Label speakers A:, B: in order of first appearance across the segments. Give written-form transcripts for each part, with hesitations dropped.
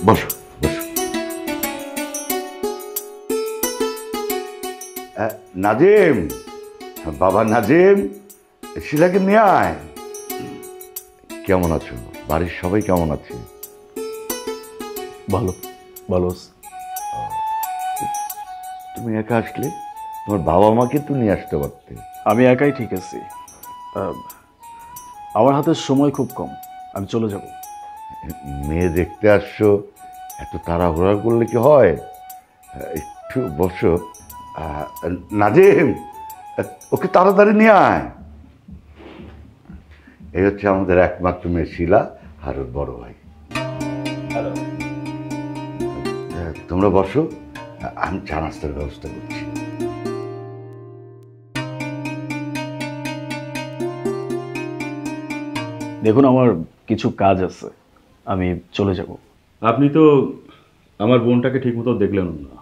A: বসো বসো। নাজিম, বাবা নাজিম, শিলাকে নিয়ে আয়। কেমন আছো? বাড়ির সবাই কেমন আছে?
B: ভালো ভালো।
A: তুমি একা আসলে, তোমার বাবা মাকে তো নিয়ে আসতে পারতে।
B: আমি একাই ঠিক আছি। আমার হাতে সময় খুব কম, আমি চলে যাব।
A: মেয়ে দেখতে আসছো, এত তাড়াহুড়া করলে কি হয়? একটু বসো। নাজিম, ওকে তাড়াতাড়ি নিয়ে আয়। এই হচ্ছে আমাদের একমাত্র মেয়ে শিলা আর ওর বড় ভাই। তোমরা বসো, আমি চা নাস্তার ব্যবস্থা করছি।
B: দেখুন, আমার কিছু কাজ আছে, আমি চলে যাব।
C: আপনি তো আমার বোনটাকে ঠিকমতো দেখলেন না,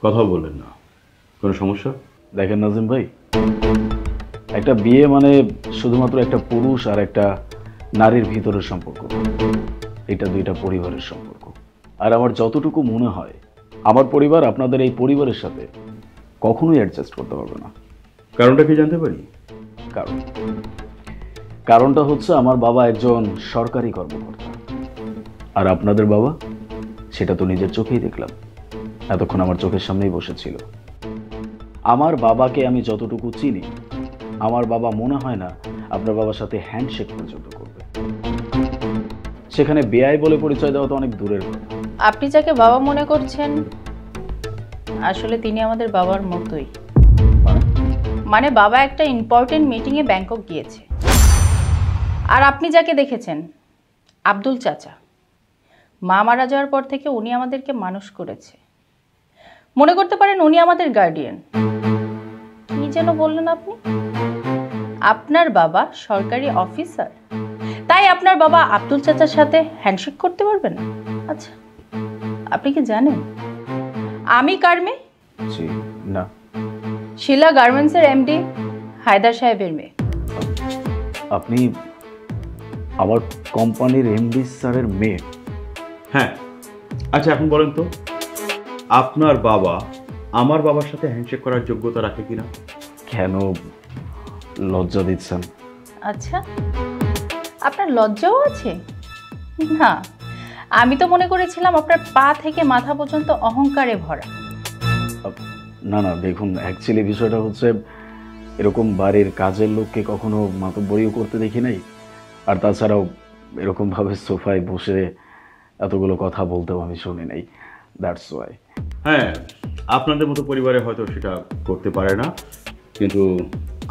C: কথা বললেন না, কোনো সমস্যা?
B: দেখেন নাজিম ভাই, একটা বিয়ে মানে শুধুমাত্র একটা পুরুষ আর একটা নারীর ভিতরের সম্পর্ক, এটা দুইটা পরিবারের সম্পর্ক। আর আমার যতটুকু মনে হয়, আমার পরিবার আপনাদের এই পরিবারের সাথে কখনোই অ্যাডজাস্ট করতে পারবে না।
C: কারণটা কি জানতে পারি?
B: কারণটা হচ্ছে আমার বাবা একজন সরকারি কর্মকর্তা, আর আপনাদের বাবা, সেটা তো নিজের চোখেই দেখলাম, এতক্ষণ আমার চোখের সামনেই বসেছিল। আমার বাবাকে আমি যতটুকু চিনি, আমার বাবা মনে হয় না আপনার বাবার সাথে হ্যান্ডশেক পর্যন্ত করবে। সেখানে বেআই বলে পরিচয় দেওয়া তো অনেক দূরের কথা।
D: আপনি যাকে বাবা মনে করছেন, আসলে তিনি আমাদের বাবার মতোই। মানে বাবা একটা ইম্পর্টেন্ট মিটিংয়ে ব্যাংকক গিয়েছে, আর আপনি যাকে দেখেছেন আব্দুল চাচা, মা মারা যাওয়ার পর থেকে উনি আমাদেরকে মানুষ করেছে। মনে করতে পারেন উনি আমাদের গার্ডিয়ান। কি যেন বললেন আপনি? আপনার বাবা সরকারি অফিসার, তাই আপনার বাবা আব্দুল চাচার সাথে হ্যান্ডশেক করতে পারবে না? আচ্ছা, আপনি কি জানেন আমি কার মেয়ে?
B: জি না।
D: শিলা গার্মেন্টসের এমডি হায়দার সাহেবের মেয়ে।
B: আপনি আমার কোম্পানির এমডি স্যারের মেয়ে?
C: হ্যাঁ। আচ্ছা, এখন বলেন তো, আপনার বাবা আমার বাবার সাথে হ্যান্ডশেক করার যোগ্যতা রাখে কিনা?
B: কেন লজ্জা দিচ্ছেন?
D: আচ্ছা, আপনার লজ্জাও আছে? না, আমি তো মনে করেছিলাম আপনার পা থেকে মাথা পর্যন্ত অহংকারে ভরা।
B: না না, দেখুন, অ্যাকচুয়ালি বিষয়টা হচ্ছে এরকম বাড়ির কাজের লোককে কখনো মাতব্বরিও করতে দেখি নাই, আর তাছাড়াও এরকমভাবে সোফায় বসে এতগুলো কথা বলতেও আমি শুনি নাই, দ্যাটস ওয়াই।
C: হ্যাঁ, আপনাদের মতো পরিবারে হয়তো সেটা করতে পারে না, কিন্তু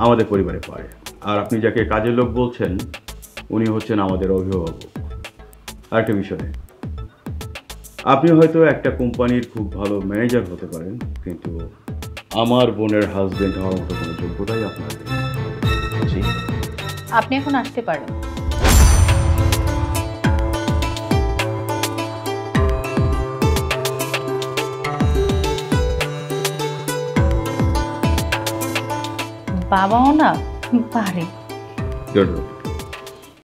C: আমাদের পরিবারে পারে। আর আপনি যাকে কাজের লোক বলছেন, উনি হচ্ছেন আমাদের অভিভাবক। আরেকটা বিষয়, আপনি হয়তো একটা কোম্পানির খুব ভালো ম্যানেজার হতে পারেন, কিন্তু আমার বোনের হাজবেন্ড হওয়ার মতো কোনো যোগ্যতাই আপনার নেই।
B: জি,
D: আপনি এখন আসতে পারেন। বাবাও না পারে।
C: Good.